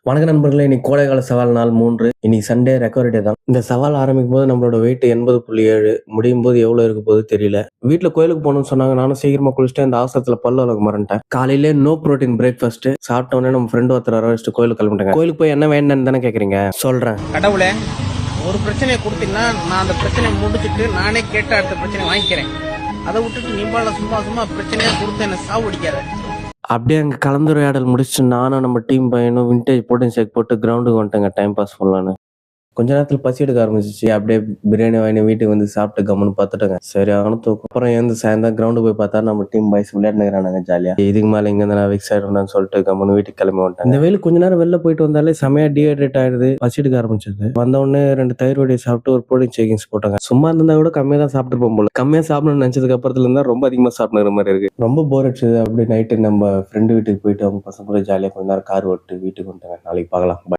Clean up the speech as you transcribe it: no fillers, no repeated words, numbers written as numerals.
வணக்க நண்பர்களே, இன்னைக்கு கோடைக்கால சவால் நாள் 3. இன்னைக்கு சண்டே ரெக்கவரி டே தான். இந்த சவால் ஆரம்பிக்கும் போது நம்மளோட வெயிட் 80.7, முடியும் போது எவ்வளவு இருக்க போகுது தெரியல. வீட்டுல கோயிலுக்கு போகணும்னு சொன்னாங்க. நானும் சீக்கிரமா குளிச்சுட்டு இந்த அவசரத்துல பல்லு விளக்க மறந்துட்டேன். காலையிலே நோ புரோட்டீன் பிரேக்ஃபாஸ்ட் சாப்பிட்ட உடனே நம்ம ஃப்ரெண்ட் ஒருத்தர் வர வச்சுட்டு கோயிலுக்கு கிளம்பிட்டேங்க. கோயிலுக்கு போய் என்ன வேணும்னு தானே கேக்குறீங்க, சொல்றேன். கடவுளே, ஒரு பிரச்சனையை கொடுத்தீங்கன்னா நான் அந்த பிரச்சனையை முடிச்சுட்டு நானே கேட்ட அடுத்த பிரச்சனை வாங்கிக்கிறேன். அதை விட்டுட்டு நீம்பால சும்மா பிரச்சனையா கொடுத்து என்ன சாவடிக்காத. அப்படியே அங்கே கலந்துரையாடல் முடிச்சுட்டு நானும் நம்ம டீம் பையனும் விண்டேஜ் ப்ரோட்டீன் ஷேக் போட்டு கிரவுண்டுக்கு வந்துட்டேங்க டைம் பாஸ் பண்ணலான்னு. கொஞ்ச நேரத்தில் பசி எடுக்க ஆரம்பிச்சிச்சு. அப்படியே பிரியாணி வாங்கி வீட்டுக்கு வந்து சாப்பிட்டு கம்முன்னு பார்த்துட்டேங்க. சரி ஆகணும் தூக்கம். அப்புறம் எழுந்து சாயந்தரம் கிரவுண்டு போய் பார்த்தா நம்ம டீம் பாய்ஸ் விளையாடுறாங்க ஜாலியா. இதுக்கு மேலே இங்க நான் வெக்ஸ் ஆயிடும்னு சொல்லிட்டு கம்முன்னு வீட்டுக்கு கிளம்பி வந்துட்டேன். இந்த வெயில் கொஞ்ச நேரம் வெளில போயிட்டு வந்தாலே செமையா டீஹைட்ரேட் ஆயிடுது, பசி எடுக்க ஆரம்பிச்சது. வந்த உடனே 2 தயிர் வடையை சாப்பிட்டு ஒரு ப்ரோட்டீன் ஷேக்கிங்ஸ் போட்டாங்க. சும்மா இருந்தா கூட கம்மியாக தான் சாப்பிட்டு போகும் போல. கம்மியா சாப்பிடணும்னு நினைச்சதுக்கு அப்புறத்துல இருந்தா ரொம்ப அதிகமா சாப்பிடுற மாதிரி இருக்கு. ரொம்ப போர் அடிச்சது. அப்படி நைட்டு நம்ம ஃப்ரெண்டு வீட்டுக்கு போயிட்டு அவங்க பசங்க கூட ஜாலியாக கொஞ்ச நேரம் கார் ஓட்டு வீட்டுக்கு வந்துட்டாங்க. நாளைக்கு பார்க்கலாம்.